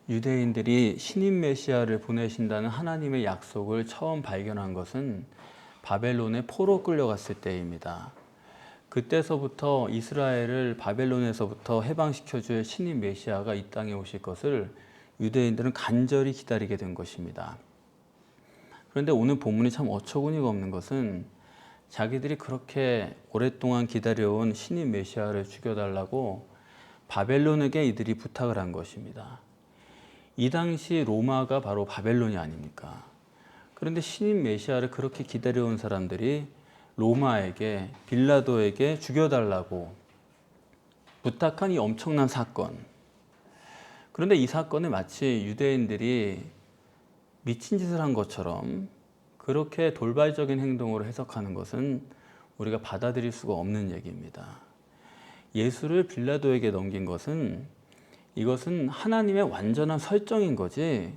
유대인들이 신임 메시아를 보내신다는 하나님의 약속을 처음 발견한 것은 바벨론에 포로 끌려갔을 때입니다. 그때서부터 이스라엘을 바벨론에서부터 해방시켜줄 신임 메시아가 이 땅에 오실 것을 유대인들은 간절히 기다리게 된 것입니다. 그런데 오늘 본문이 참 어처구니가 없는 것은 자기들이 그렇게 오랫동안 기다려온 신임 메시아를 죽여달라고 바벨론에게 이들이 부탁을 한 것입니다. 이 당시 로마가 바로 바벨론이 아닙니까? 그런데 신임 메시아를 그렇게 기다려온 사람들이 로마에게, 빌라도에게 죽여달라고 부탁한 이 엄청난 사건. 그런데 이 사건을 마치 유대인들이 미친 짓을 한 것처럼 그렇게 돌발적인 행동으로 해석하는 것은 우리가 받아들일 수가 없는 얘기입니다. 예수를 빌라도에게 넘긴 것은 이것은 하나님의 완전한 설정인 거지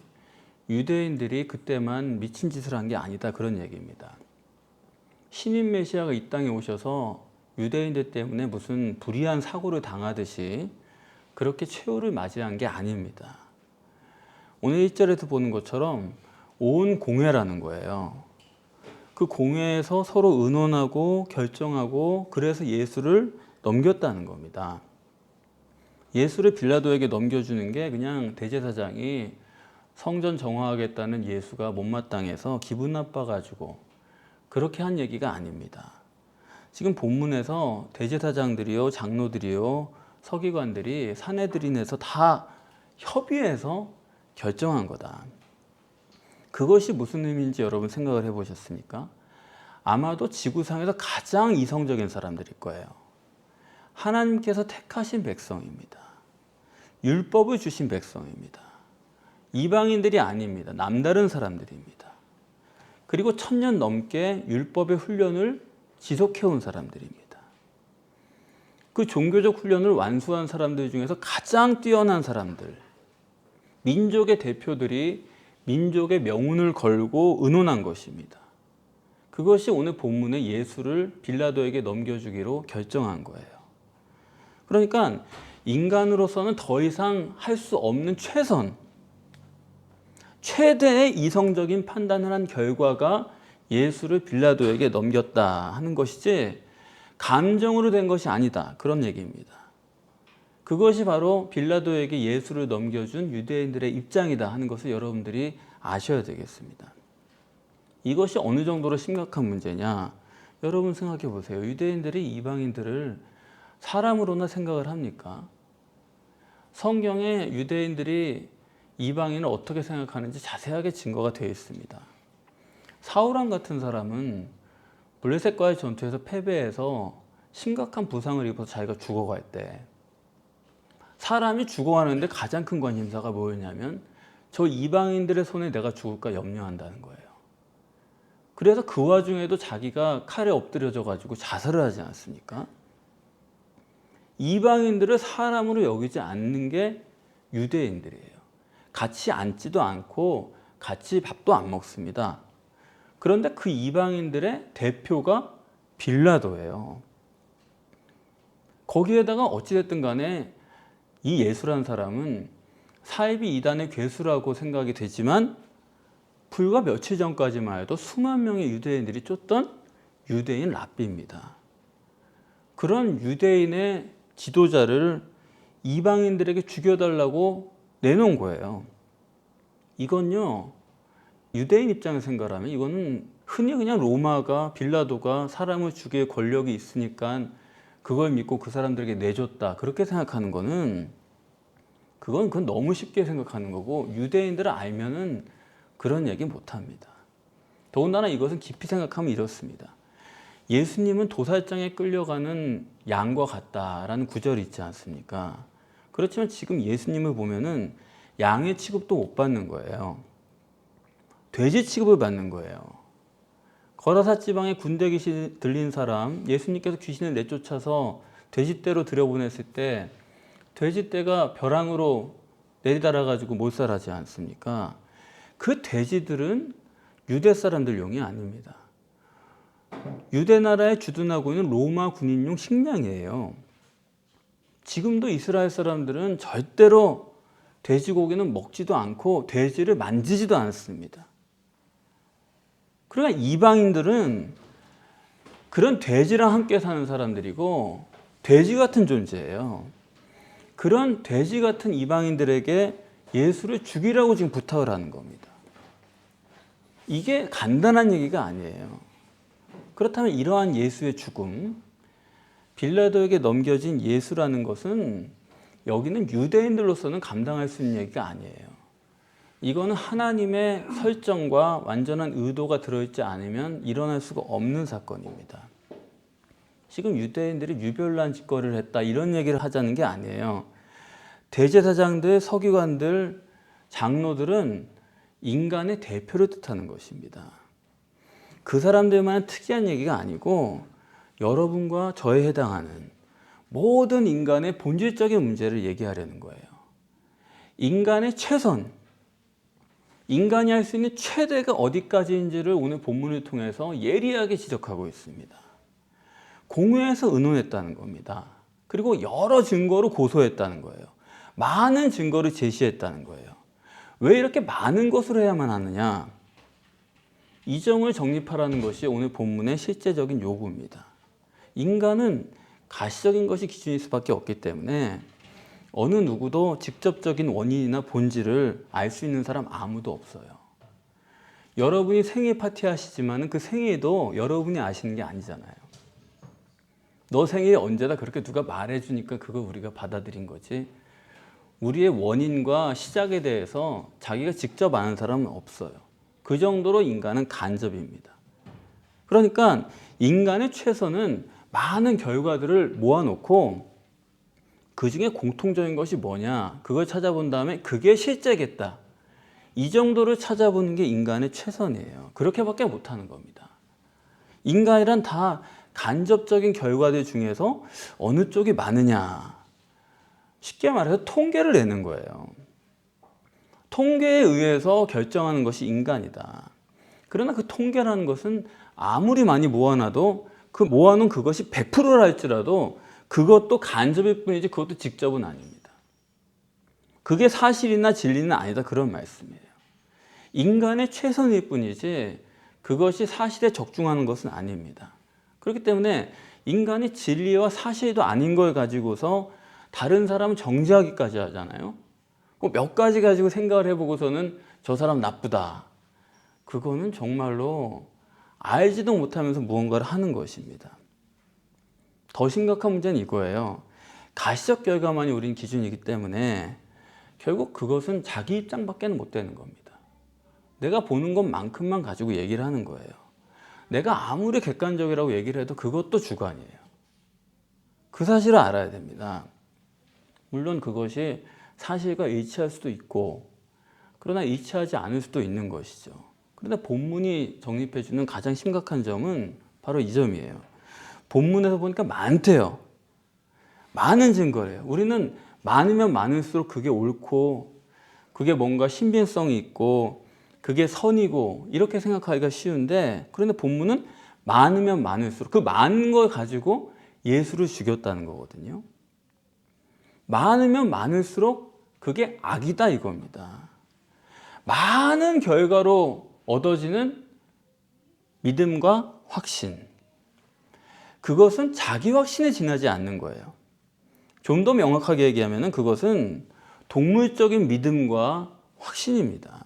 유대인들이 그때만 미친 짓을 한 게 아니다, 그런 얘기입니다. 신임 메시아가 이 땅에 오셔서 유대인들 때문에 무슨 불의한 사고를 당하듯이 그렇게 최후를 맞이한 게 아닙니다. 오늘 1절에서 보는 것처럼 온 공회라는 거예요. 그 공회에서 서로 의논하고 결정하고 그래서 예수를 넘겼다는 겁니다. 예수를 빌라도에게 넘겨주는 게 그냥 대제사장이 성전 정화하겠다는 예수가 못마땅해서 기분 나빠가지고 그렇게 한 얘기가 아닙니다. 지금 본문에서 대제사장들이요, 장로들이요, 서기관들이 사내들인에서 다 협의해서 결정한 거다. 그것이 무슨 의미인지 여러분 생각을 해보셨습니까? 아마도 지구상에서 가장 이성적인 사람들일 거예요. 하나님께서 택하신 백성입니다. 율법을 주신 백성입니다. 이방인들이 아닙니다. 남다른 사람들입니다. 그리고 1000년 넘게 율법의 훈련을 지속해온 사람들입니다. 그 종교적 훈련을 완수한 사람들 중에서 가장 뛰어난 사람들, 민족의 대표들이 민족의 명운을 걸고 의논한 것입니다. 그것이 오늘 본문의 예수를 빌라도에게 넘겨주기로 결정한 거예요. 그러니까 인간으로서는 더 이상 할 수 없는 최대의 이성적인 판단을 한 결과가 예수를 빌라도에게 넘겼다 하는 것이지 감정으로 된 것이 아니다, 그런 얘기입니다. 그것이 바로 빌라도에게 예수를 넘겨준 유대인들의 입장이다 하는 것을 여러분들이 아셔야 되겠습니다. 이것이 어느 정도로 심각한 문제냐? 여러분 생각해 보세요. 유대인들이 이방인들을 사람으로나 생각을 합니까? 성경에 유대인들이 이방인을 어떻게 생각하는지 자세하게 증거가 되어 있습니다. 사울왕 같은 사람은 블레셋과의 전투에서 패배해서 심각한 부상을 입어서 자기가 죽어갈 때 사람이 죽어가는데 가장 큰 관심사가 뭐였냐면 저 이방인들의 손에 내가 죽을까 염려한다는 거예요. 그래서 그 와중에도 자기가 칼에 엎드려져 가지고 자살을 하지 않습니까? 이방인들을 사람으로 여기지 않는 게 유대인들이에요. 같이 앉지도 않고 같이 밥도 안 먹습니다. 그런데 그 이방인들의 대표가 빌라도예요. 거기에다가 어찌됐든 간에 이 예수라는 사람은 사이비 이단의 괴수라고 생각이 되지만 불과 며칠 전까지만 해도 수만 명의 유대인들이 쫓던 유대인 랍비입니다. 그런 유대인의 지도자를 이방인들에게 죽여달라고 내놓은 거예요. 이건요, 유대인 입장에서 생각하면 이거는 흔히 그냥 로마가, 빌라도가 사람을 죽일 권력이 있으니까 그걸 믿고 그 사람들에게 내줬다, 그렇게 생각하는 거는 그건 너무 쉽게 생각하는 거고 유대인들을 알면은 그런 얘기 못 합니다. 더군다나 이것은 깊이 생각하면 이렇습니다. 예수님은 도살장에 끌려가는 양과 같다라는 구절이 있지 않습니까? 그렇지만 지금 예수님을 보면은 양의 취급도 못 받는 거예요. 돼지 취급을 받는 거예요. 거라사 지방에 군대 귀신 들린 사람, 예수님께서 귀신을 내쫓아서 돼지떼로 들여보냈을 때 돼지떼가 벼랑으로 내리달아가지고 몰살하지 않습니까? 그 돼지들은 유대 사람들 용이 아닙니다. 유대 나라에 주둔하고 있는 로마 군인용 식량이에요. 지금도 이스라엘 사람들은 절대로 돼지고기는 먹지도 않고 돼지를 만지지도 않습니다. 그러니까 이방인들은 그런 돼지랑 함께 사는 사람들이고 돼지 같은 존재예요. 그런 돼지 같은 이방인들에게 예수를 죽이라고 지금 부탁을 하는 겁니다. 이게 간단한 얘기가 아니에요. 그렇다면 이러한 예수의 죽음, 빌라도에게 넘겨진 예수라는 것은 여기는 유대인들로서는 감당할 수 있는 얘기가 아니에요. 이거는 하나님의 설정과 완전한 의도가 들어있지 않으면 일어날 수가 없는 사건입니다. 지금 유대인들이 유별난 짓거리를 했다 이런 얘기를 하자는 게 아니에요. 대제사장들, 서기관들, 장로들은 인간의 대표를 뜻하는 것입니다. 그 사람들만 특이한 얘기가 아니고 여러분과 저에 해당하는 모든 인간의 본질적인 문제를 얘기하려는 거예요. 인간의 최선, 인간이 할 수 있는 최대가 어디까지인지를 오늘 본문을 통해서 예리하게 지적하고 있습니다. 공회에서 의논했다는 겁니다. 그리고 여러 증거로 고소했다는 거예요. 많은 증거를 제시했다는 거예요. 왜 이렇게 많은 것을 해야만 하느냐? 이 점을 정립하라는 것이 오늘 본문의 실제적인 요구입니다. 인간은 가시적인 것이 기준일 수밖에 없기 때문에 어느 누구도 직접적인 원인이나 본질을 알 수 있는 사람 아무도 없어요. 여러분이 생일 파티 하시지만 그 생일도 여러분이 아시는 게 아니잖아요. 너 생일이 언제다 그렇게 누가 말해주니까 그걸 우리가 받아들인 거지. 우리의 원인과 시작에 대해서 자기가 직접 아는 사람은 없어요. 그 정도로 인간은 간접입니다. 그러니까 인간의 최선은 많은 결과들을 모아놓고 그 중에 공통적인 것이 뭐냐 그걸 찾아본 다음에 그게 실제겠다. 이 정도를 찾아보는 게 인간의 최선이에요. 그렇게밖에 못하는 겁니다. 인간이란 다 간접적인 결과들 중에서 어느 쪽이 많으냐. 쉽게 말해서 통계를 내는 거예요. 통계에 의해서 결정하는 것이 인간이다. 그러나 그 통계라는 것은 아무리 많이 모아놔도 그 모아놓은 그것이 100%라 할지라도 그것도 간접일 뿐이지 그것도 직접은 아닙니다. 그게 사실이나 진리는 아니다 그런 말씀이에요. 인간의 최선일 뿐이지 그것이 사실에 적중하는 것은 아닙니다. 그렇기 때문에 인간이 진리와 사실도 아닌 걸 가지고서 다른 사람을 정죄하기까지 하잖아요. 몇 가지 가지고 생각을 해보고서는 저 사람 나쁘다. 그거는 정말로 알지도 못하면서 무언가를 하는 것입니다. 더 심각한 문제는 이거예요. 가시적 결과만이 우린 기준이기 때문에 결국 그것은 자기 입장밖에 못 되는 겁니다. 내가 보는 것만큼만 가지고 얘기를 하는 거예요. 내가 아무리 객관적이라고 얘기를 해도 그것도 주관이에요. 그 사실을 알아야 됩니다. 물론 그것이 사실과 일치할 수도 있고 그러나 일치하지 않을 수도 있는 것이죠. 그런데 본문이 정립해주는 가장 심각한 점은 바로 이 점이에요. 본문에서 보니까 많대요. 많은 증거래요. 우리는 많으면 많을수록 그게 옳고 그게 뭔가 신빙성이 있고 그게 선이고 이렇게 생각하기가 쉬운데 그런데 본문은 많으면 많을수록 그 많은 걸 가지고 예수를 죽였다는 거거든요. 많으면 많을수록 그게 악이다 이겁니다. 많은 결과로 얻어지는 믿음과 확신. 그것은 자기 확신에 지나지 않는 거예요. 좀 더 명확하게 얘기하면 그것은 동물적인 믿음과 확신입니다.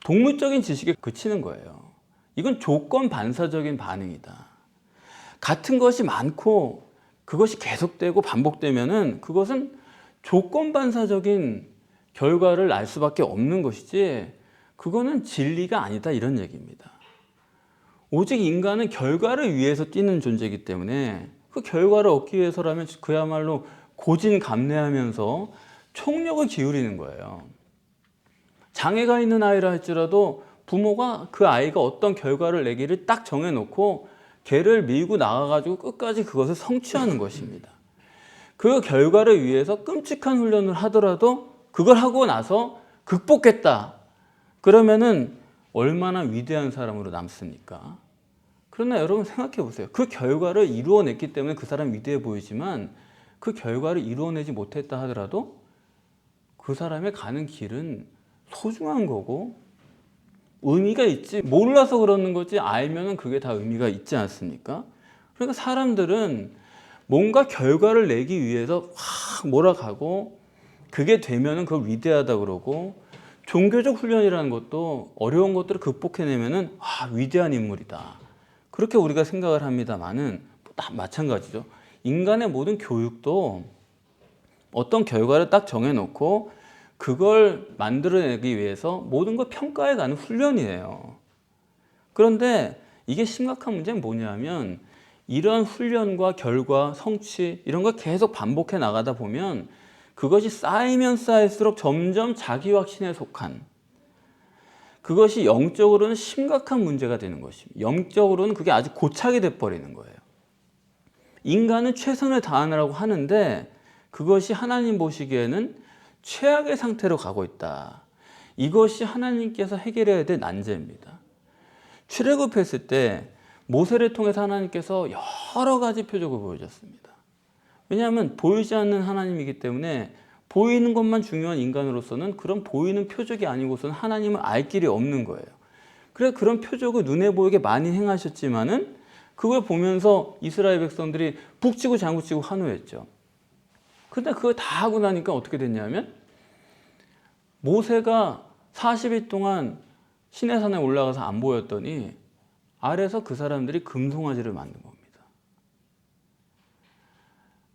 동물적인 지식에 그치는 거예요. 이건 조건 반사적인 반응이다. 같은 것이 많고 그것이 계속되고 반복되면은 그것은 조건 반사적인 결과를 알 수밖에 없는 것이지 그거는 진리가 아니다 이런 얘기입니다. 오직 인간은 결과를 위해서 뛰는 존재이기 때문에 그 결과를 얻기 위해서라면 그야말로 고진감래하면서 총력을 기울이는 거예요. 장애가 있는 아이라 할지라도 부모가 그 아이가 어떤 결과를 내기를 딱 정해놓고 걔를 밀고 나가가지고 끝까지 그것을 성취하는 것입니다. 그 결과를 위해서 끔찍한 훈련을 하더라도 그걸 하고 나서 극복했다. 그러면은 얼마나 위대한 사람으로 남습니까? 그러나 여러분 생각해 보세요. 그 결과를 이루어냈기 때문에 그 사람이 위대해 보이지만 그 결과를 이루어내지 못했다 하더라도 그 사람의 가는 길은 소중한 거고 의미가 있지. 몰라서 그러는 거지 알면은 그게 다 의미가 있지 않습니까? 그러니까 사람들은 뭔가 결과를 내기 위해서 확 몰아가고 그게 되면은 그걸 위대하다 그러고 종교적 훈련이라는 것도 어려운 것들을 극복해내면은 위대한 인물이다. 그렇게 우리가 생각을 합니다만은 다 마찬가지죠. 인간의 모든 교육도 어떤 결과를 딱 정해놓고 그걸 만들어내기 위해서 모든 걸 평가해가는 훈련이에요. 그런데 이게 심각한 문제는 뭐냐면 이런 훈련과 결과, 성취 이런 걸 계속 반복해 나가다 보면 그것이 쌓이면 쌓일수록 점점 자기 확신에 속한 그것이 영적으로는 심각한 문제가 되는 것입니다. 영적으로는 그게 아주 고착이 돼버리는 거예요. 인간은 최선을 다하느라고 하는데 그것이 하나님 보시기에는 최악의 상태로 가고 있다. 이것이 하나님께서 해결해야 될 난제입니다. 출애굽했을 때 모세를 통해서 하나님께서 여러 가지 표적을 보여줬습니다. 왜냐하면 보이지 않는 하나님이기 때문에 보이는 것만 중요한 인간으로서는 그런 보이는 표적이 아니고서는 하나님을 알 길이 없는 거예요. 그래서 그런 표적을 눈에 보이게 많이 행하셨지만은 그걸 보면서 이스라엘 백성들이 북치고 장구치고 환호했죠. 근데 그걸 다 하고 나니까 어떻게 됐냐면 모세가 40일 동안 시내산에 올라가서 안 보였더니 아래서 그 사람들이 금송아지를 만든 겁니다.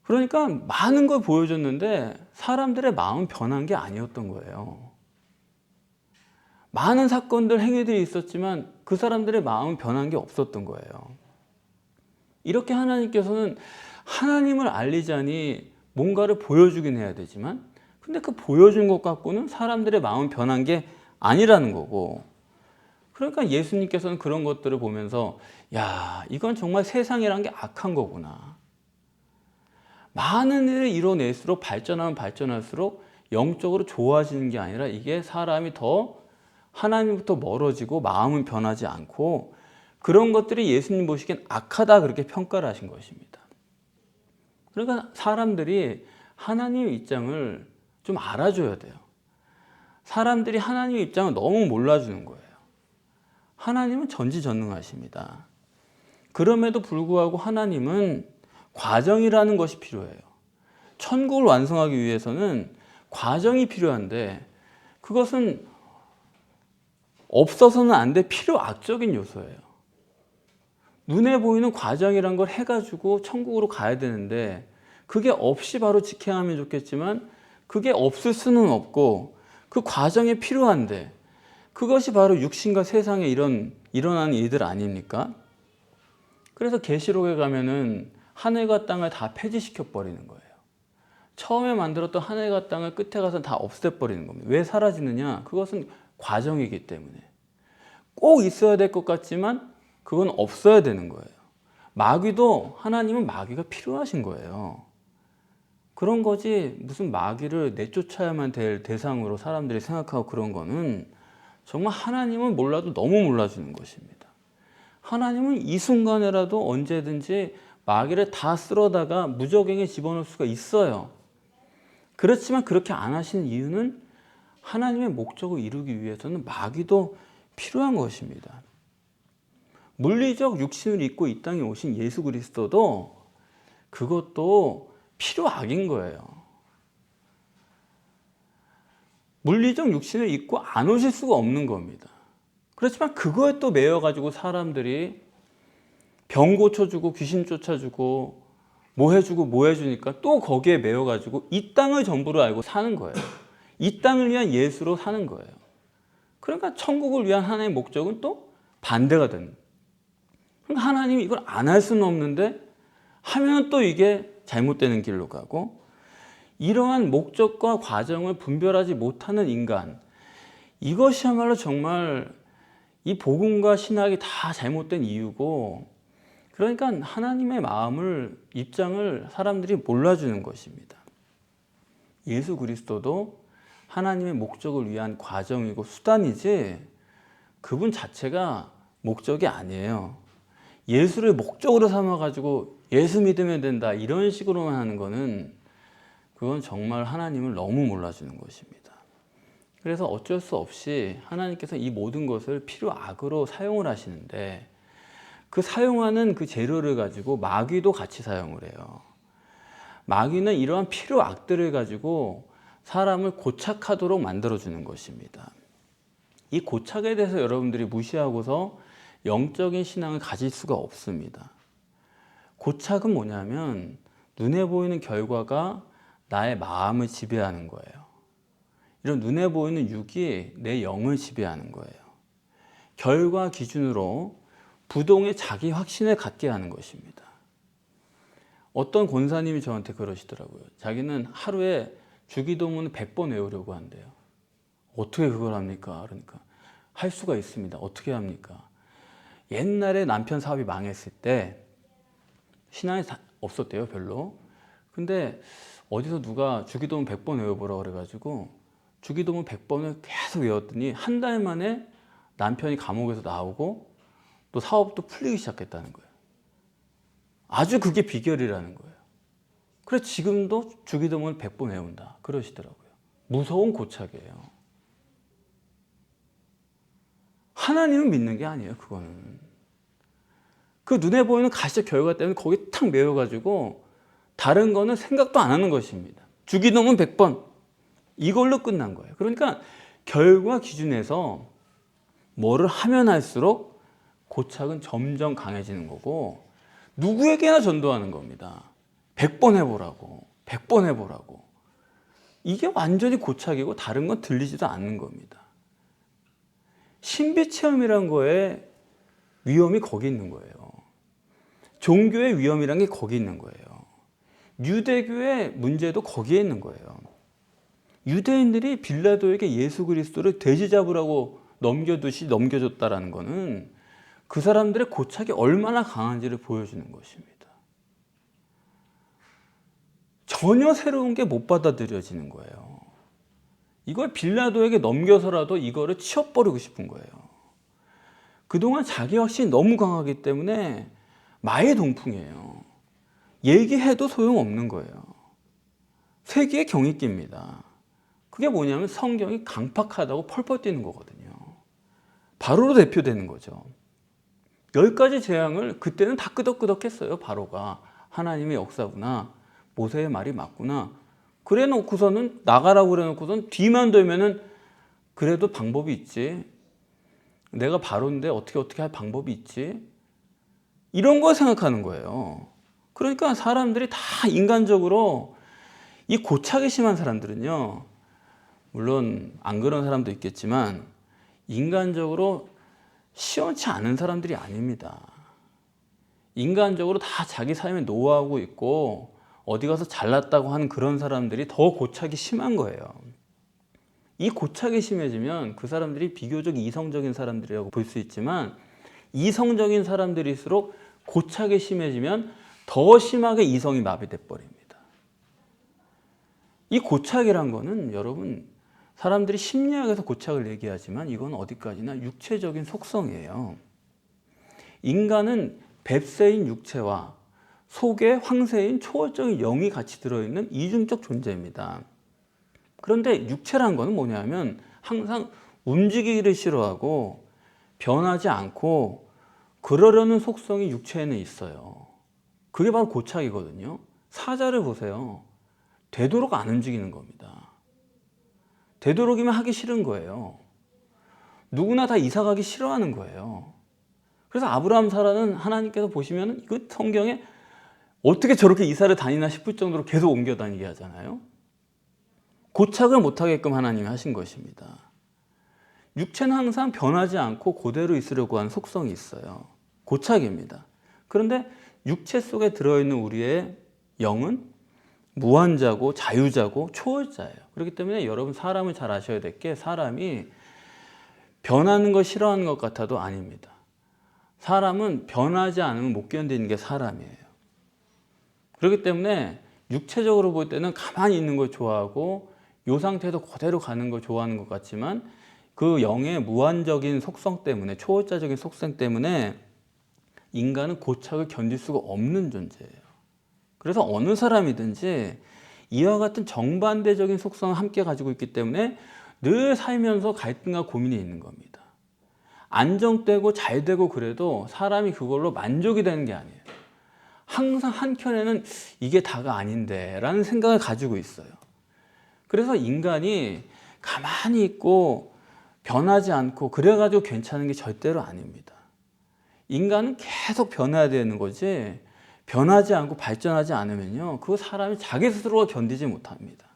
그러니까 많은 걸 보여줬는데 사람들의 마음 변한 게 아니었던 거예요. 많은 사건들, 행위들이 있었지만 그 사람들의 마음은 변한 게 없었던 거예요. 이렇게 하나님께서는 하나님을 알리자니 뭔가를 보여주긴 해야 되지만 근데 그 보여준 것 갖고는 사람들의 마음은 변한 게 아니라는 거고 그러니까 예수님께서는 그런 것들을 보면서 야, 이건 정말 세상이란 게 악한 거구나. 많은 일을 이뤄낼수록 발전하면 발전할수록 영적으로 좋아지는 게 아니라 이게 사람이 더 하나님부터 멀어지고 마음은 변하지 않고 그런 것들이 예수님 보시기엔 악하다 그렇게 평가를 하신 것입니다. 그러니까 사람들이 하나님의 입장을 좀 알아줘야 돼요. 사람들이 하나님의 입장을 너무 몰라주는 거예요. 하나님은 전지전능하십니다. 그럼에도 불구하고 하나님은 과정이라는 것이 필요해요. 천국을 완성하기 위해서는 과정이 필요한데 그것은 없어서는 안 돼 필요악적인 요소예요. 눈에 보이는 과정이란 걸 해가지고 천국으로 가야 되는데 그게 없이 바로 직행하면 좋겠지만 그게 없을 수는 없고 그 과정이 필요한데 그것이 바로 육신과 세상에 일어나는 일들 아닙니까? 그래서 계시록에 가면은 하늘과 땅을 다 폐지시켜 버리는 거예요. 처음에 만들었던 하늘과 땅을 끝에 가서 다 없애버리는 겁니다. 왜 사라지느냐? 그것은 과정이기 때문에. 꼭 있어야 될 것 같지만 그건 없어야 되는 거예요. 마귀도 하나님은 마귀가 필요하신 거예요. 그런 거지 무슨 마귀를 내쫓아야만 될 대상으로 사람들이 생각하고 그런 거는 정말 하나님은 몰라도 너무 몰라주는 것입니다. 하나님은 이 순간에라도 언제든지 마귀를 다 쓸어다가 무적행에 집어넣을 수가 있어요. 그렇지만 그렇게 안 하시는 이유는 하나님의 목적을 이루기 위해서는 마귀도 필요한 것입니다. 물리적 육신을 입고 이 땅에 오신 예수 그리스도도 그것도 필요악인 거예요. 물리적 육신을 입고 안 오실 수가 없는 겁니다. 그렇지만 그거에 또 매여가지고 사람들이 병 고쳐주고 귀신 쫓아주고 뭐 해주고 뭐 해주니까 또 거기에 매여가지고 이 땅을 전부로 알고 사는 거예요. 이 땅을 위한 예수로 사는 거예요. 그러니까 천국을 위한 하나님의 목적은 또 반대가 되는 거예요. 그러니까 하나님이 이걸 안 할 수는 없는데 하면 또 이게 잘못되는 길로 가고 이러한 목적과 과정을 분별하지 못하는 인간 이것이야말로 정말 이 복음과 신학이 다 잘못된 이유고 그러니까 하나님의 마음을 입장을 사람들이 몰라주는 것입니다. 예수 그리스도도 하나님의 목적을 위한 과정이고 수단이지 그분 자체가 목적이 아니에요. 예수를 목적으로 삼아가지고 예수 믿으면 된다 이런 식으로만 하는 거는 그건 정말 하나님을 너무 몰라주는 것입니다. 그래서 어쩔 수 없이 하나님께서 이 모든 것을 필요악으로 사용을 하시는데, 그 사용하는 그 재료를 가지고 마귀도 같이 사용을 해요. 마귀는 이러한 필요악들을 가지고 사람을 고착하도록 만들어주는 것입니다. 이 고착에 대해서 여러분들이 무시하고서 영적인 신앙을 가질 수가 없습니다. 고착은 뭐냐면 눈에 보이는 결과가 나의 마음을 지배하는 거예요. 이런 눈에 보이는 육이 내 영을 지배하는 거예요. 결과 기준으로 부동의 자기 확신을 갖게 하는 것입니다. 어떤 권사님이 저한테 그러시더라고요. 자기는 하루에 주기도문을 100번 외우려고 한대요. 어떻게 그걸 합니까? 그러니까 할 수가 있습니다. 어떻게 합니까? 옛날에 남편 사업이 망했을 때 신앙이 없었대요, 별로. 근데 어디서 누가 주기도문 100번 외워보라고 그래가지고 주기도문 100번을 계속 외웠더니 한 달 만에 남편이 감옥에서 나오고 또 사업도 풀리기 시작했다는 거예요. 아주 그게 비결이라는 거예요. 그래서 지금도 주기도문을 100번 외운다 그러시더라고요. 무서운 고착이에요. 하나님을 믿는 게 아니에요, 그거는. 그 눈에 보이는 가시적 결과 때문에 거기 탁 매여가지고 다른 거는 생각도 안 하는 것입니다. 주기도문 100번 이걸로 끝난 거예요. 그러니까 결과 기준에서 뭐를 하면 할수록 고착은 점점 강해지는 거고, 누구에게나 전도하는 겁니다. 100번 해보라고, 100번 해보라고. 이게 완전히 고착이고 다른 건 들리지도 않는 겁니다. 신비체험이란 거에 위험이 거기 있는 거예요. 종교의 위험이란 게 거기 있는 거예요. 유대교의 문제도 거기에 있는 거예요. 유대인들이 빌라도에게 예수 그리스도를 돼지 잡으라고 넘겨두시 넘겨줬다라는 것은 그 사람들의 고착이 얼마나 강한지를 보여주는 것입니다. 전혀 새로운 게 못 받아들여지는 거예요. 이걸 빌라도에게 넘겨서라도 이거를 치워버리고 싶은 거예요. 그동안 자기 확신이 너무 강하기 때문에 마해동풍이에요. 얘기해도 소용없는 거예요. 세기의 경이기입니다. 그게 뭐냐면 성경이 강팍하다고 펄펄 뛰는 거거든요. 바로로 대표되는 거죠. 10가지 재앙을 그때는 다 끄덕끄덕했어요. 바로가 하나님의 역사구나, 모세의 말이 맞구나. 그래 놓고서는 나가라고 그래 놓고서는 뒤만 돌면은 그래도 방법이 있지. 내가 바로인데 어떻게 할 방법이 있지. 이런 거 생각하는 거예요. 그러니까 사람들이 다 인간적으로, 이 고착이 심한 사람들은요, 물론 안 그런 사람도 있겠지만 인간적으로 시원치 않은 사람들이 아닙니다. 인간적으로 다 자기 삶에 노하우고 있고 어디 가서 잘났다고 하는 그런 사람들이 더 고착이 심한 거예요. 이 고착이 심해지면 그 사람들이 비교적 이성적인 사람들이라고 볼 수 있지만, 이성적인 사람들일수록 고착이 심해지면 더 심하게 이성이 마비돼 버립니다. 이 고착이란 거는 여러분, 사람들이 심리학에서 고착을 얘기하지만 이건 어디까지나 육체적인 속성이에요. 인간은 뱁새인 육체와 속에 황새인 초월적인 영이 같이 들어있는 이중적 존재입니다. 그런데 육체란 거는 뭐냐면 항상 움직이기를 싫어하고 변하지 않고 그러려는 속성이 육체에는 있어요. 그게 바로 고착이거든요. 사자를 보세요. 되도록 안 움직이는 겁니다. 되도록이면 하기 싫은 거예요. 누구나 다 이사 가기 싫어하는 거예요. 그래서 아브라함 사라는 하나님께서 보시면 이거 성경에 어떻게 저렇게 이사를 다니나 싶을 정도로 계속 옮겨 다니게 하잖아요. 고착을 못하게끔 하나님이 하신 것입니다. 육체는 항상 변하지 않고 그대로 있으려고 하는 속성이 있어요. 고착입니다. 그런데 육체 속에 들어있는 우리의 영은 무한자고 자유자고 초월자예요. 그렇기 때문에 여러분, 사람을 잘 아셔야 될 게, 사람이 변하는 거 싫어하는 것 같아도 아닙니다. 사람은 변하지 않으면 못 견디는 게 사람이에요. 그렇기 때문에 육체적으로 볼 때는 가만히 있는 걸 좋아하고 이 상태에서 그대로 가는 걸 좋아하는 것 같지만, 그 영의 무한적인 속성 때문에, 초월자적인 속성 때문에 인간은 고착을 견딜 수가 없는 존재예요. 그래서 어느 사람이든지 이와 같은 정반대적인 속성을 함께 가지고 있기 때문에 늘 살면서 갈등과 고민이 있는 겁니다. 안정되고 잘 되고 그래도 사람이 그걸로 만족이 되는 게 아니에요. 항상 한켠에는 이게 다가 아닌데 라는 생각을 가지고 있어요. 그래서 인간이 가만히 있고 변하지 않고 그래가지고 괜찮은 게 절대로 아닙니다. 인간은 계속 변해야 되는 거지, 변하지 않고 발전하지 않으면요, 그 사람이 자기 스스로가 견디지 못합니다.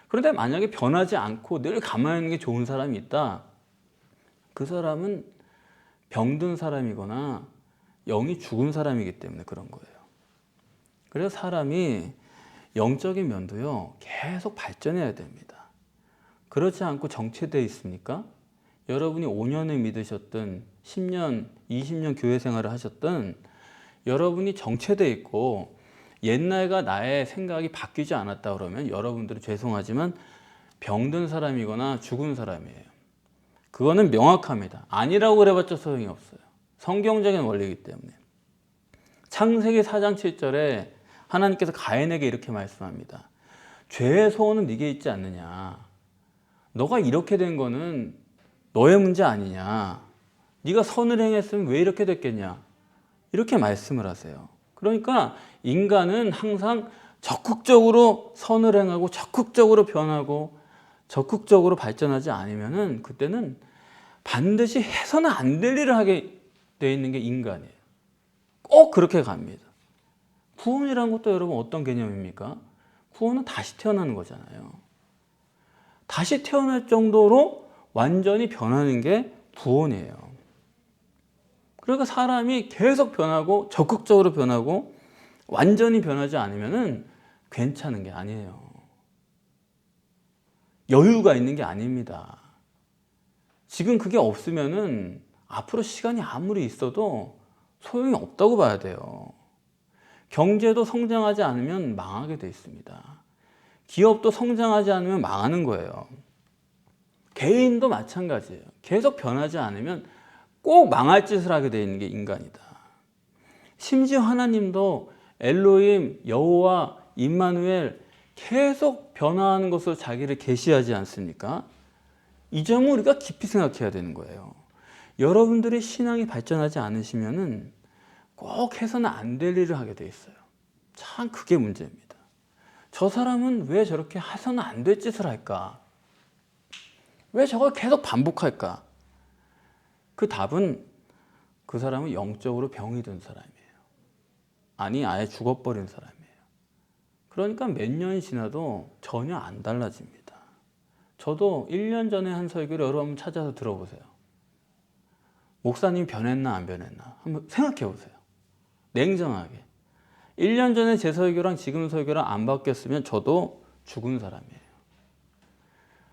그런데 만약에 변하지 않고 늘 가만히 있는 게 좋은 사람이 있다, 그 사람은 병든 사람이거나 영이 죽은 사람이기 때문에 그런 거예요. 그래서 사람이 영적인 면도요, 계속 발전해야 됩니다. 그렇지 않고 정체되어 있습니까? 여러분이 5년을 믿으셨든 10년, 20년 교회 생활을 하셨든 여러분이 정체되어 있고 옛날과 나의 생각이 바뀌지 않았다 그러면 여러분들은 죄송하지만 병든 사람이거나 죽은 사람이에요. 그거는 명확합니다. 아니라고 그래봤자 소용이 없어요. 성경적인 원리이기 때문에. 창세기 4장 7절에 하나님께서 가인에게 이렇게 말씀합니다. 죄의 소원은 네게 있지 않느냐. 너가 이렇게 된 거는 너의 문제 아니냐. 네가 선을 행했으면 왜 이렇게 됐겠냐. 이렇게 말씀을 하세요. 그러니까 인간은 항상 적극적으로 선을 행하고 적극적으로 변하고 적극적으로 발전하지 않으면은 그때는 반드시 해서는 안 될 일을 하게 돼 있는 게 인간이에요. 꼭 그렇게 갑니다. 구원이라는 것도 여러분 어떤 개념입니까? 구원은 다시 태어나는 거잖아요. 다시 태어날 정도로 완전히 변하는 게 구원이에요. 그러니까 사람이 계속 변하고 적극적으로 변하고 완전히 변하지 않으면은 괜찮은 게 아니에요. 여유가 있는 게 아닙니다. 지금 그게 없으면은 앞으로 시간이 아무리 있어도 소용이 없다고 봐야 돼요. 경제도 성장하지 않으면 망하게 돼 있습니다. 기업도 성장하지 않으면 망하는 거예요. 개인도 마찬가지예요. 계속 변하지 않으면 꼭 망할 짓을 하게 돼 있는 게 인간이다. 심지어 하나님도 엘로힘, 여호와, 임마누엘 계속 변화하는 것으로 자기를 계시하지 않습니까? 이 점을 우리가 깊이 생각해야 되는 거예요. 여러분들의 신앙이 발전하지 않으시면은 꼭 해서는 안 될 일을 하게 돼 있어요. 참 그게 문제입니다. 저 사람은 왜 저렇게 해서는 안 될 짓을 할까? 왜 저걸 계속 반복할까? 그 답은 그 사람은 영적으로 병이 든 사람이에요. 아니 아예 죽어버린 사람이에요. 그러니까 몇 년이 지나도 전혀 안 달라집니다. 저도 1년 전에 한 설교를 여러분 찾아서 들어보세요. 목사님이 변했나 안 변했나 한번 생각해 보세요. 냉정하게. 1년 전에 제 설교랑 지금 설교랑 안 바뀌었으면 저도 죽은 사람이에요.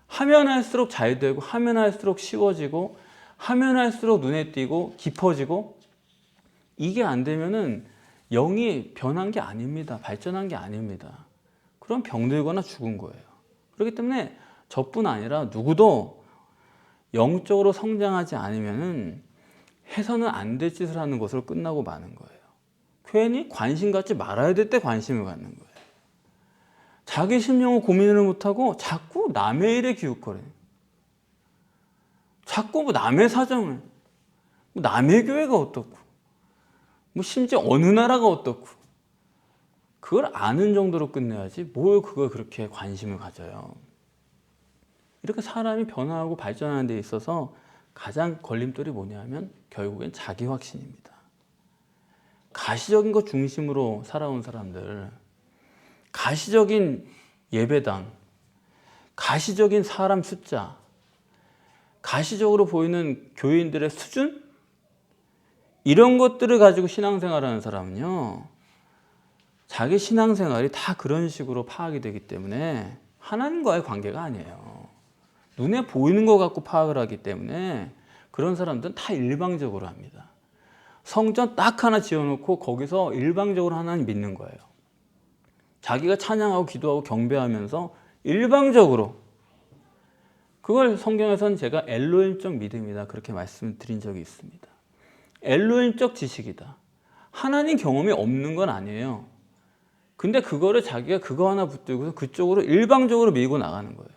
하면 할수록 잘 되고 하면 할수록 쉬워지고 하면 할수록 눈에 띄고 깊어지고 이게 안 되면은 영이 변한 게 아닙니다. 발전한 게 아닙니다. 그럼 병들거나 죽은 거예요. 그렇기 때문에 저뿐 아니라 누구도 영적으로 성장하지 않으면은 해서는 안 될 짓을 하는 것으로 끝나고 마는 거예요. 괜히 관심 갖지 말아야 될 때 관심을 갖는 거예요. 자기 심령을 고민을 못하고 자꾸 남의 일에 기웃거려요. 자꾸 뭐 남의 사정을, 뭐 남의 교회가 어떻고, 뭐 심지어 어느 나라가 어떻고, 그걸 아는 정도로 끝내야지 뭘 그걸 그렇게 관심을 가져요. 이렇게 사람이 변화하고 발전하는 데 있어서 가장 걸림돌이 뭐냐면 결국엔 자기 확신입니다. 가시적인 것 중심으로 살아온 사람들, 가시적인 예배당, 가시적인 사람 숫자, 가시적으로 보이는 교인들의 수준? 이런 것들을 가지고 신앙생활하는 사람은요, 자기 신앙생활이 다 그런 식으로 파악이 되기 때문에 하나님과의 관계가 아니에요. 눈에 보이는 것 갖고 파악을 하기 때문에 그런 사람들은 다 일방적으로 합니다. 성전 딱 하나 지어놓고 거기서 일방적으로 하나님 믿는 거예요. 자기가 찬양하고 기도하고 경배하면서 일방적으로. 그걸 성경에서는 제가 엘로힘적 믿음이다 그렇게 말씀드린 적이 있습니다. 엘로힘적 지식이다. 하나님 경험이 없는 건 아니에요. 근데 그거를 자기가 그거 하나 붙들고서 그쪽으로 일방적으로 밀고 나가는 거예요.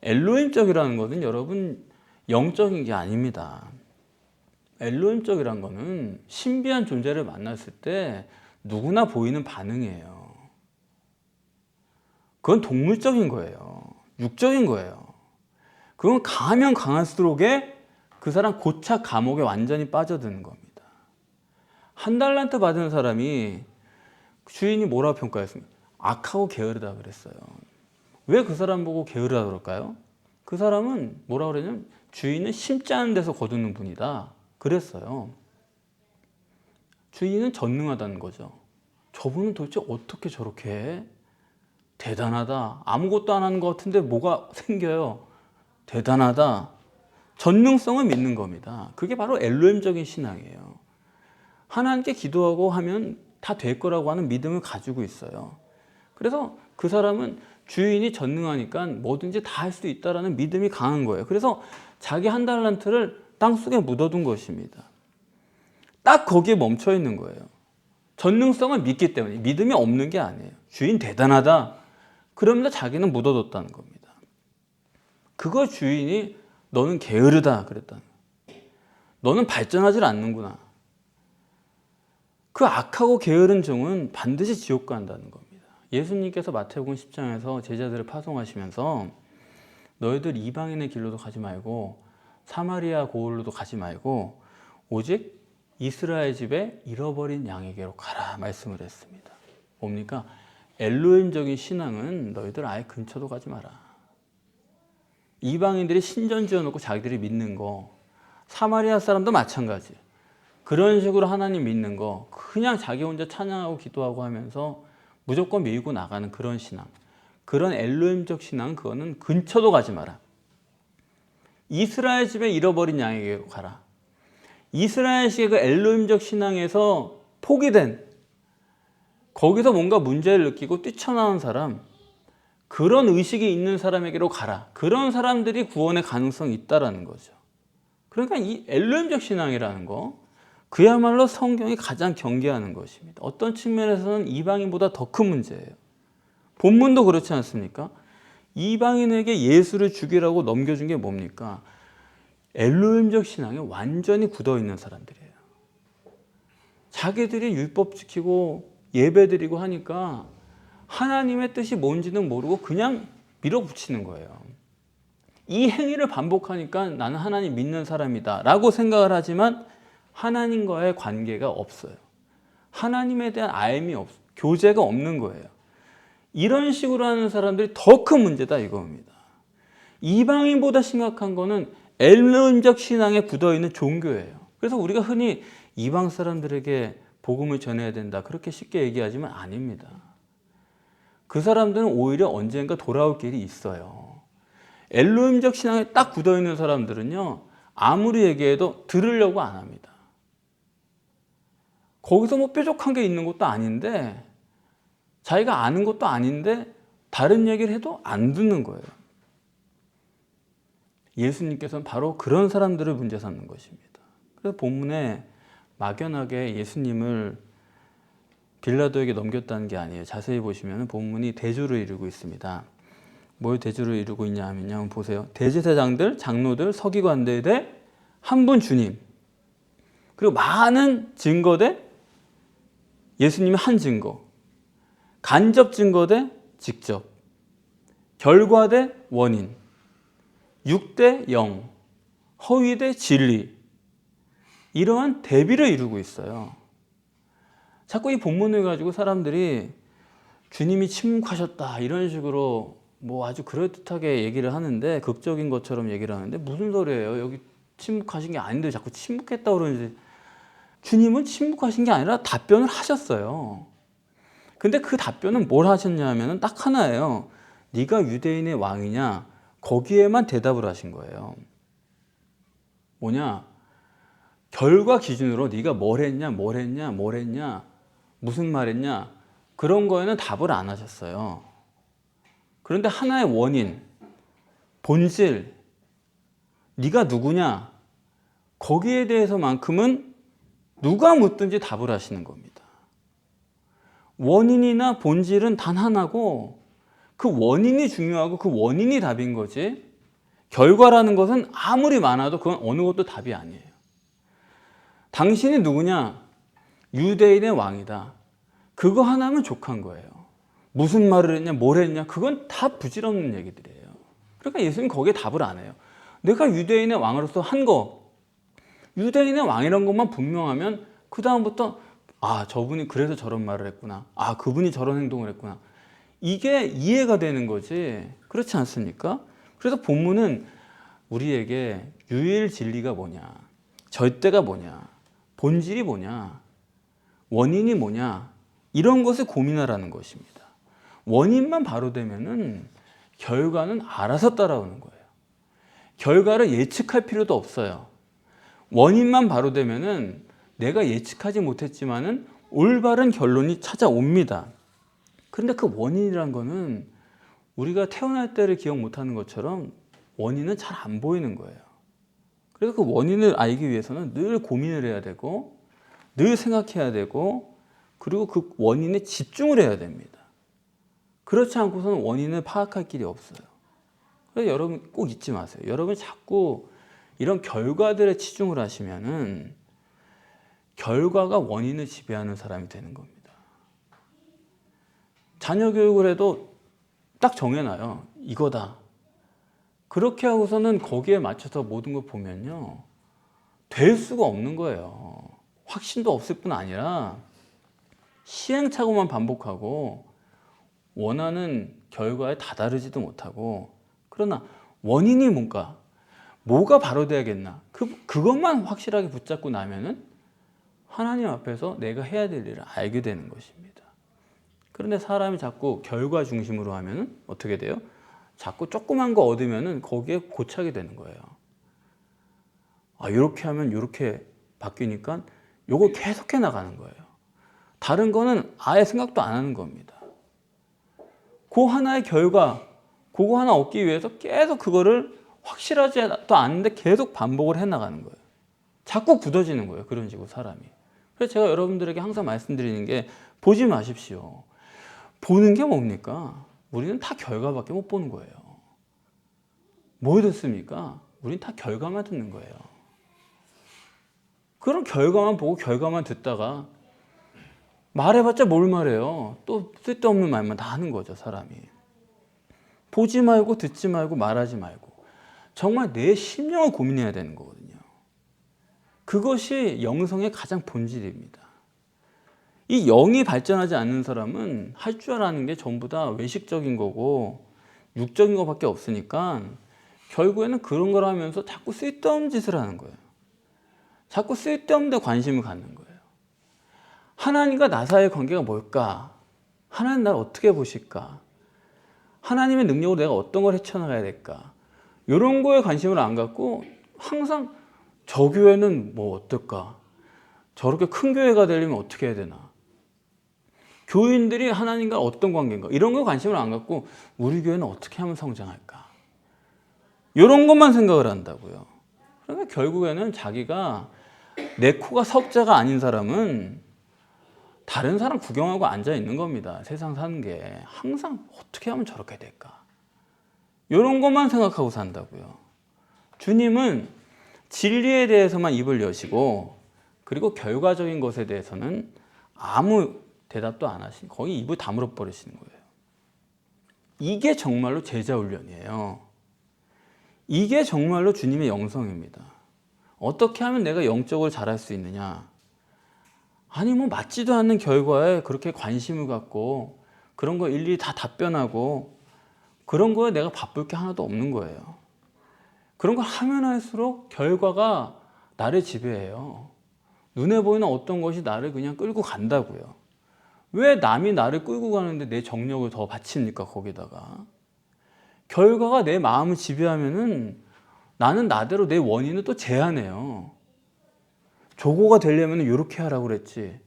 엘로힘적이라는 것은 여러분 영적인 게 아닙니다. 엘로힘적이라는 거는 신비한 존재를 만났을 때 누구나 보이는 반응이에요. 그건 동물적인 거예요. 육적인 거예요. 그건 강하면 강할수록에 그 사람 고착 감옥에 완전히 빠져드는 겁니다. 한 달란트 받은 사람이 주인이 뭐라고 평가했습니까? 악하고 게으르다 그랬어요. 왜 그 사람 보고 게으르다 그럴까요? 그 사람은 뭐라고 그러냐면 주인은 심지 않은 데서 거두는 분이다 그랬어요. 주인은 전능하다는 거죠. 저분은 도대체 어떻게 저렇게 해? 대단하다. 아무것도 안 하는 것 같은데 뭐가 생겨요? 대단하다. 전능성을 믿는 겁니다. 그게 바로 엘로힘적인 신앙이에요. 하나님께 기도하고 하면 다 될 거라고 하는 믿음을 가지고 있어요. 그래서 그 사람은 주인이 전능하니까 뭐든지 다 할 수 있다는 믿음이 강한 거예요. 그래서 자기 한 달란트를 땅속에 묻어둔 것입니다. 딱 거기에 멈춰 있는 거예요. 전능성을 믿기 때문에. 믿음이 없는 게 아니에요. 주인 대단하다. 그러면서 자기는 묻어뒀다는 겁니다. 그거 주인이 너는 게으르다 그랬다는 거예요. 너는 발전하지 않는구나. 그 악하고 게으른 종은 반드시 지옥 간다는 겁니다. 예수님께서 마태복음 10장에서 제자들을 파송하시면서 너희들 이방인의 길로도 가지 말고 사마리아 고을로도 가지 말고 오직 이스라엘 집에 잃어버린 양에게로 가라 말씀을 했습니다. 뭡니까? 엘로힘적인 신앙은 너희들 아예 근처도 가지 마라. 이방인들이 신전 지어놓고 자기들이 믿는 거, 사마리아 사람도 마찬가지. 그런 식으로 하나님 믿는 거 그냥 자기 혼자 찬양하고 기도하고 하면서 무조건 밀고 나가는 그런 신앙, 그런 엘로힘적 신앙, 그거는 근처도 가지 마라. 이스라엘 집에 잃어버린 양에게로 가라. 이스라엘식의 그 엘로힘적 신앙에서 포기된, 거기서 뭔가 문제를 느끼고 뛰쳐나온 사람, 그런 의식이 있는 사람에게로 가라. 그런 사람들이 구원의 가능성이 있다라는 거죠. 그러니까 이 엘로힘적 신앙이라는 거 그야말로 성경이 가장 경계하는 것입니다. 어떤 측면에서는 이방인보다 더 큰 문제예요. 본문도 그렇지 않습니까? 이방인에게 예수를 죽이라고 넘겨준 게 뭡니까? 엘로힘적 신앙에 완전히 굳어있는 사람들이에요. 자기들이 율법 지키고 예배드리고 하니까 하나님의 뜻이 뭔지는 모르고 그냥 밀어붙이는 거예요. 이 행위를 반복하니까 나는 하나님 믿는 사람이다 라고 생각을 하지만 하나님과의 관계가 없어요. 하나님에 대한 알미 없어요. 교제가 없는 거예요. 이런 식으로 하는 사람들이 더 큰 문제다 이겁니다. 이방인보다 심각한 거는 엘로힘적 신앙에 굳어있는 종교예요. 그래서 우리가 흔히 이방 사람들에게 복음을 전해야 된다 그렇게 쉽게 얘기하지만 아닙니다. 그 사람들은 오히려 언젠가 돌아올 길이 있어요. 엘로힘적 신앙에 딱 굳어있는 사람들은요 아무리 얘기해도 들으려고 안 합니다. 거기서 뭐 뾰족한 게 있는 것도 아닌데 자기가 아는 것도 아닌데 다른 얘기를 해도 안 듣는 거예요. 예수님께서는 바로 그런 사람들을 문제 삼는 것입니다. 그래서 본문에 막연하게 예수님을 빌라도에게 넘겼다는 게 아니에요. 자세히 보시면 본문이 대조를 이루고 있습니다. 뭘 대조를 이루고 있냐 하면요. 한번 보세요. 대제사장들, 장로들, 서기관들의 한 분 주님, 그리고 많은 증거대 예수님의 한 증거, 간접 증거대 직접, 결과대 원인, 육대 영, 허위대 진리, 이러한 대비를 이루고 있어요. 자꾸 이 본문을 가지고 사람들이 주님이 침묵하셨다 이런 식으로 뭐 아주 그럴듯하게 얘기를 하는데, 극적인 것처럼 얘기를 하는데 무슨 소리예요? 여기 침묵하신 게 아닌데 자꾸 침묵했다 그러는지. 주님은 침묵하신 게 아니라 답변을 하셨어요. 근데 그 답변은 뭘 하셨냐 하면 딱 하나예요. 네가 유대인의 왕이냐? 거기에만 대답을 하신 거예요. 뭐냐? 결과 기준으로 네가 뭘 했냐, 무슨 말 했냐, 그런 거에는 답을 안 하셨어요. 그런데 하나의 원인, 본질, 네가 누구냐, 거기에 대해서만큼은 누가 묻든지 답을 하시는 겁니다. 원인이나 본질은 단 하나고 그 원인이 중요하고 그 원인이 답인 거지, 결과라는 것은 아무리 많아도 그건 어느 것도 답이 아니에요. 당신이 누구냐? 유대인의 왕이다. 그거 하나면 족한 거예요. 무슨 말을 했냐, 뭘 했냐, 그건 다 부질없는 얘기들이에요. 그러니까 예수님 거기에 답을 안 해요. 내가 유대인의 왕으로서 한 거, 유대인의 왕이란 것만 분명하면 그 다음부터 저분이 그래서 저런 말을 했구나, 그분이 저런 행동을 했구나, 이게 이해가 되는 거지. 그렇지 않습니까? 그래서 본문은 우리에게 유일 진리가 뭐냐, 절대가 뭐냐, 본질이 뭐냐, 원인이 뭐냐, 이런 것을 고민하라는 것입니다. 원인만 바로 되면은 결과는 알아서 따라오는 거예요. 결과를 예측할 필요도 없어요. 원인만 바로 되면은 내가 예측하지 못했지만은 올바른 결론이 찾아옵니다. 그런데 그 원인이란 거는 우리가 태어날 때를 기억 못하는 것처럼 원인은 잘 안 보이는 거예요. 그래서 그 원인을 알기 위해서는 늘 고민을 해야 되고, 늘 생각해야 되고, 그리고 그 원인에 집중을 해야 됩니다. 그렇지 않고서는 원인을 파악할 길이 없어요. 그래서 여러분 꼭 잊지 마세요. 여러분 자꾸 이런 결과들에 치중을 하시면은 결과가 원인을 지배하는 사람이 되는 겁니다. 자녀 교육을 해도 딱 정해놔요. 이거다. 그렇게 하고서는 거기에 맞춰서 모든 걸 보면요, 될 수가 없는 거예요. 확신도 없을 뿐 아니라 시행착오만 반복하고 원하는 결과에 다다르지도 못하고, 그러나 원인이 뭔가, 뭐가 바로 돼야겠나, 그것만 확실하게 붙잡고 나면은 하나님 앞에서 내가 해야 될 일을 알게 되는 것입니다. 그런데 사람이 자꾸 결과 중심으로 하면은 어떻게 돼요? 자꾸 조그만 거 얻으면은 거기에 고착이 되는 거예요. 이렇게 하면 이렇게 바뀌니까 요거 계속해 나가는 거예요. 다른 거는 아예 생각도 안 하는 겁니다. 그 하나의 결과, 그거 하나 얻기 위해서 계속 그거를 확실하지도 않은데 계속 반복을 해 나가는 거예요. 자꾸 굳어지는 거예요. 그런 식으로 사람이. 그래서 제가 여러분들에게 항상 말씀드리는 게, 보지 마십시오. 보는 게 뭡니까? 우리는 다 결과밖에 못 보는 거예요. 뭐 듣습니까? 우리는 다 결과만 듣는 거예요. 그런 결과만 보고 결과만 듣다가 말해봤자 뭘 말해요. 또 쓸데없는 말만 다 하는 거죠, 사람이. 보지 말고 듣지 말고 말하지 말고 정말 내 심령을 고민해야 되는 거거든요. 그것이 영성의 가장 본질입니다. 이 영이 발전하지 않는 사람은 할 줄 아는 게 전부 다 외식적인 거고 육적인 것밖에 없으니까 결국에는 그런 걸 하면서 자꾸 쓸데없는 짓을 하는 거예요. 자꾸 쓸데없는 데 관심을 갖는 거예요. 하나님과 나 사이의 관계가 뭘까? 하나님 나를 어떻게 보실까? 하나님의 능력으로 내가 어떤 걸 헤쳐나가야 될까? 이런 거에 관심을 안 갖고 항상 저 교회는 뭐 어떨까? 저렇게 큰 교회가 되려면 어떻게 해야 되나? 교인들이 하나님과 어떤 관계인가? 이런 거 관심을 안 갖고 우리 교회는 어떻게 하면 성장할까? 이런 것만 생각을 한다고요. 그러니까 결국에는 자기가 내 코가 석자가 아닌 사람은 다른 사람 구경하고 앉아 있는 겁니다. 세상 사는 게 항상 어떻게 하면 저렇게 될까? 이런 것만 생각하고 산다고요. 주님은 진리에 대해서만 입을 여시고 그리고 결과적인 것에 대해서는 아무 대답도 안 하시고 거의 입을 다물어 버리시는 거예요. 이게 정말로 제자 훈련이에요. 이게 정말로 주님의 영성입니다. 어떻게 하면 내가 영적으로 잘할 수 있느냐? 아니 뭐 맞지도 않는 결과에 그렇게 관심을 갖고 그런 거 일일이 다 답변하고 그런 거에 내가 바쁠 게 하나도 없는 거예요. 그런 걸 하면 할수록 결과가 나를 지배해요. 눈에 보이는 어떤 것이 나를 그냥 끌고 간다고요. 왜 남이 나를 끌고 가는데 내 정력을 더 바칩니까? 거기다가 결과가 내 마음을 지배하면은 나는 나대로 내 원인을 또 제한해요. 저거가 되려면 이렇게 하라고 그랬지.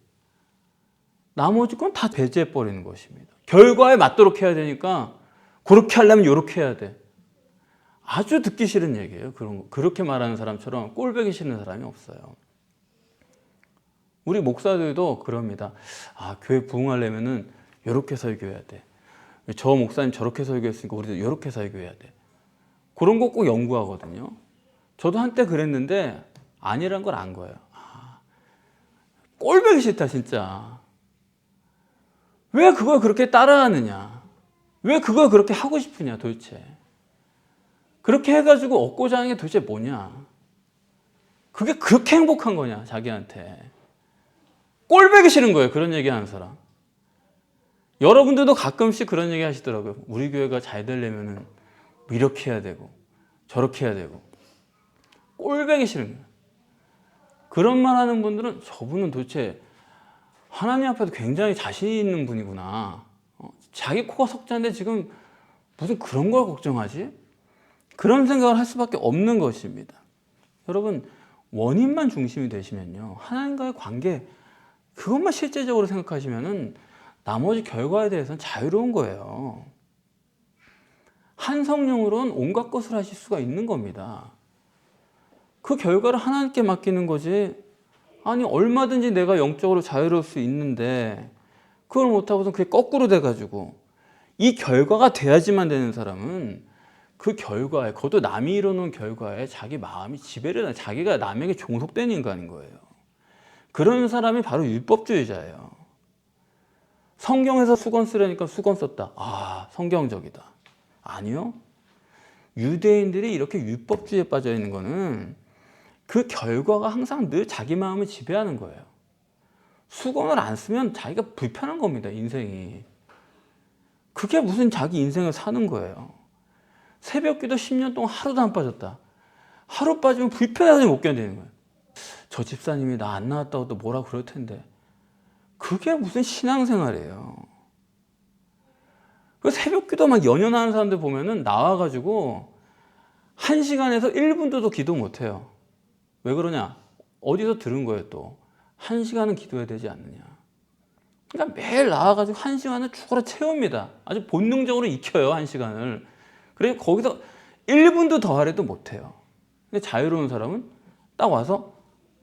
나머지 건 다 배제해버리는 것입니다. 결과에 맞도록 해야 되니까 그렇게 하려면 이렇게 해야 돼. 아주 듣기 싫은 얘기예요. 그렇게 말하는 사람처럼 꼴보기 싫은 사람이 없어요. 우리 목사들도 그럽니다. 아, 교회 부흥하려면은 이렇게 설교해야 돼. 저 목사님 저렇게 설교했으니까 우리도 이렇게 설교해야 돼. 그런 거 꼭 연구하거든요. 저도 한때 그랬는데 아니란 걸 안 거예요. 아, 꼴보기 싫다 진짜. 왜 그걸 그렇게 따라하느냐. 왜 그걸 그렇게 하고 싶으냐 도대체. 그렇게 해가지고 얻고자 하는 게 도대체 뭐냐. 그게 그렇게 행복한 거냐 자기한테. 꼴보기 싫은 거예요 그런 얘기하는 사람. 여러분들도 가끔씩 그런 얘기 하시더라고요. 우리 교회가 잘 되려면은 이렇게 해야 되고 저렇게 해야 되고. 꼴보기 싫은 거예요. 그런 말 하는 분들은 저분은 도대체 하나님 앞에서 굉장히 자신 있는 분이구나. 자기 코가 석자인데 지금 무슨 그런 걸 걱정하지? 그런 생각을 할 수밖에 없는 것입니다. 여러분 원인만 중심이 되시면요. 하나님과의 관계 그것만 실제적으로 생각하시면은 나머지 결과에 대해서는 자유로운 거예요. 한 성령으로는 온갖 것을 하실 수가 있는 겁니다. 그 결과를 하나님께 맡기는 거지. 아니 얼마든지 내가 영적으로 자유로울 수 있는데 그걸 못하고서 그게 거꾸로 돼가지고 이 결과가 돼야지만 되는 사람은 그 결과에, 그것도 남이 이루는 결과에 자기 마음이 지배를 해. 자기가 남에게 종속된 인간인 거예요. 그런 사람이 바로 율법주의자예요. 성경에서 수건 쓰려니까 수건 썼다. 아, 성경적이다. 아니요. 유대인들이 이렇게 율법주의에 빠져 있는 거는 그 결과가 항상 늘 자기 마음을 지배하는 거예요. 수건을 안 쓰면 자기가 불편한 겁니다, 인생이. 그게 무슨 자기 인생을 사는 거예요. 새벽기도 10년 동안 하루도 안 빠졌다. 하루 빠지면 불편해서 못 견디는 거예요. 저 집사님이 나 안 나왔다고 또 뭐라 그럴 텐데. 그게 무슨 신앙생활이에요. 그 새벽기도 막 연연하는 사람들 보면은 나와가지고 1시간에서 1분도 기도 못해요. 왜 그러냐? 어디서 들은 거예요 또. 1시간은 기도해야 되지 않느냐. 그러니까 매일 나와가지고 1시간을 죽어라 채웁니다. 아주 본능적으로 익혀요 1시간을. 그래서 거기서 1분도 더 하려도 못해요. 근데 자유로운 사람은 딱 와서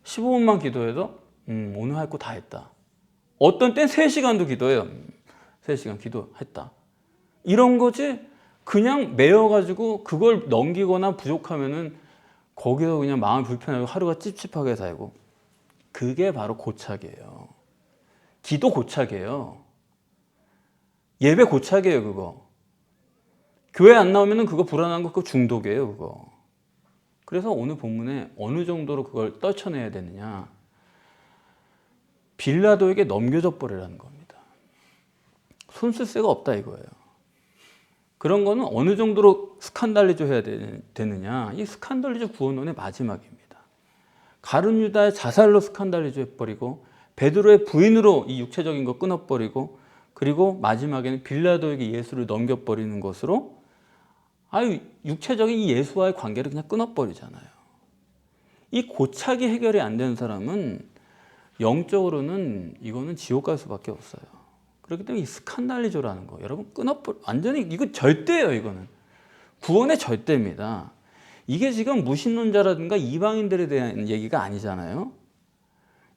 15분만 기도해도 오늘 할 거 다 했다. 어떤 땐 3시간도 기도해요. 3시간 기도했다. 이런 거지 그냥 매여가지고 그걸 넘기거나 부족하면은 거기서 그냥 마음이 불편하고 하루가 찝찝하게 살고. 그게 바로 고착이에요. 기도 고착이에요. 예배 고착이에요 그거. 교회 안 나오면은 그거 불안한 거 그거 중독이에요 그거. 그래서 오늘 본문에 어느 정도로 그걸 떨쳐내야 되느냐. 빌라도에게 넘겨져 버리라는 겁니다. 손 쓸 새가 없다 이거예요. 그런 거는 어느 정도로 스칸달리조 해야 되느냐. 이 스칸달리조 구원론의 마지막입니다. 가룟 유다의 자살로 스칸달리조 해버리고 베드로의 부인으로 이 육체적인 거 끊어버리고 그리고 마지막에는 빌라도에게 예수를 넘겨버리는 것으로 아유 육체적인 이 예수와의 관계를 그냥 끊어버리잖아요. 이 고착이 해결이 안 되는 사람은 영적으로는 이거는 지옥 갈 수밖에 없어요. 그렇기 때문에 이 스칸달리조라는 거 여러분 완전히 이거 절대예요. 이거는 구원의 절대입니다. 이게 지금 무신론자라든가 이방인들에 대한 얘기가 아니잖아요.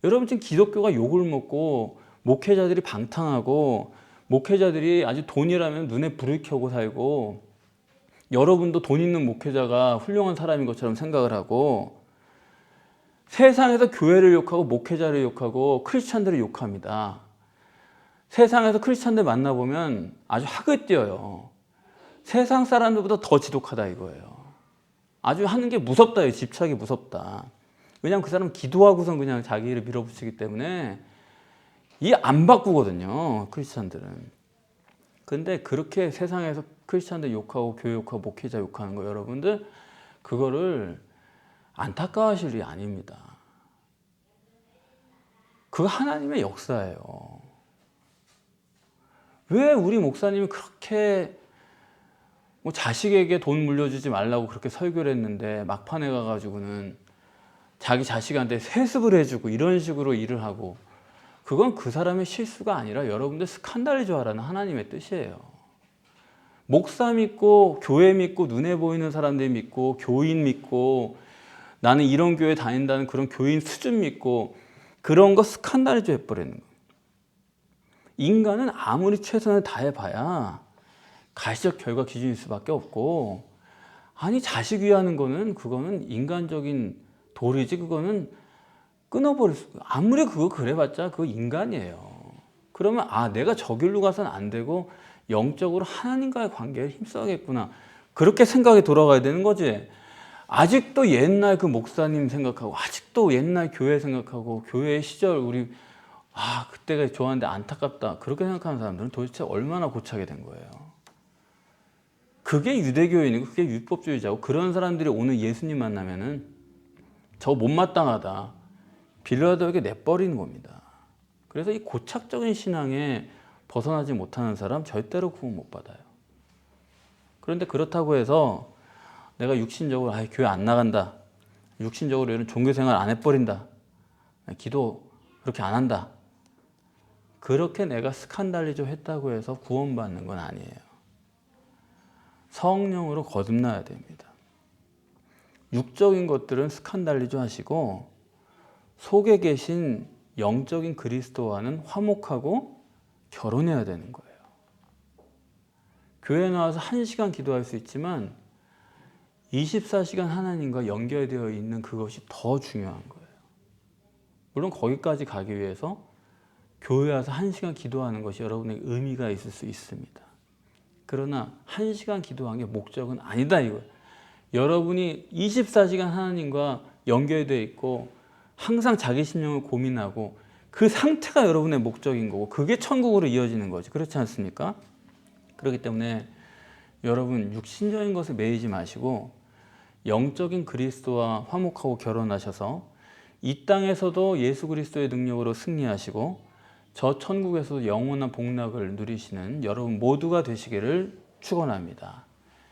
여러분 지금 기독교가 욕을 먹고 목회자들이 방탕하고 목회자들이 아주 돈이라면 눈에 불을 켜고 살고 여러분도 돈 있는 목회자가 훌륭한 사람인 것처럼 생각을 하고 세상에서 교회를 욕하고 목회자를 욕하고 크리스찬들을 욕합니다. 세상에서 크리스찬들 만나보면 아주 학을 띄어요. 세상 사람들보다 더 지독하다 이거예요. 아주 하는 게 무섭다. 집착이 무섭다. 왜냐하면 그 사람은 기도하고선 그냥 자기 일을 밀어붙이기 때문에 이게 안 바꾸거든요. 크리스찬들은. 근데 그렇게 세상에서 크리스찬들 욕하고 교회 욕하고 목회자 욕하는 거 여러분들 그거를 안타까워하실 일이 아닙니다. 그거 하나님의 역사예요. 왜 우리 목사님이 그렇게 뭐 자식에게 돈 물려주지 말라고 그렇게 설교를 했는데 막판에 가가지고는 자기 자식한테 세습을 해주고 이런 식으로 일을 하고 그건 그 사람의 실수가 아니라 여러분들 스칸달리조 하라는 하나님의 뜻이에요. 목사 믿고 교회 믿고 눈에 보이는 사람들 믿고 교인 믿고 나는 이런 교회 다닌다는 그런 교인 수준 믿고 그런 거 스칸달이죠 해버리는 거예요. 인간은 아무리 최선을 다해봐야 가시적 결과 기준일 수밖에 없고, 아니 자식 위하는 거는 그거는 인간적인 도리지, 그거는 끊어버릴 수, 아무리 그거 그래봤자 그거 인간이에요. 그러면 내가 저 길로 가서는 안 되고 영적으로 하나님과의 관계에 힘써야겠구나, 그렇게 생각이 돌아가야 되는 거지. 아직도 옛날 그 목사님 생각하고, 아직도 옛날 교회 생각하고, 교회 시절 우리 그때가 좋았는데 안타깝다, 그렇게 생각하는 사람들은 도대체 얼마나 고차게 된 거예요. 그게 유대교인이고 그게 율법주의자고, 그런 사람들이 오늘 예수님 만나면은 저 못마땅하다, 빌라도에게 내버리는 겁니다. 그래서 이 고착적인 신앙에 벗어나지 못하는 사람 절대로 구원 못 받아요. 그런데 그렇다고 해서 내가 육신적으로 교회 안 나간다, 육신적으로 이런 종교생활 안 해버린다, 기도 그렇게 안 한다, 그렇게 내가 스칸달리조 했다고 해서 구원받는 건 아니에요. 성령으로 거듭나야 됩니다. 육적인 것들은 스칸달리조 하시고, 속에 계신 영적인 그리스도와는 화목하고 결혼해야 되는 거예요. 교회 나와서 1시간 기도할 수 있지만 24시간 하나님과 연결되어 있는 그것이 더 중요한 거예요. 물론 거기까지 가기 위해서 교회 와서 1시간 기도하는 것이 여러분에게 의미가 있을 수 있습니다. 그러나 1시간 기도한 게 목적은 아니다 이거예요. 여러분이 24시간 하나님과 연결되어 있고 항상 자기 심령을 고민하고, 그 상태가 여러분의 목적인 거고, 그게 천국으로 이어지는 거지. 그렇지 않습니까? 그렇기 때문에 여러분 육신적인 것에 매이지 마시고 영적인 그리스도와 화목하고 결혼하셔서 이 땅에서도 예수 그리스도의 능력으로 승리하시고 저 천국에서도 영원한 복락을 누리시는 여러분 모두가 되시기를 축원합니다.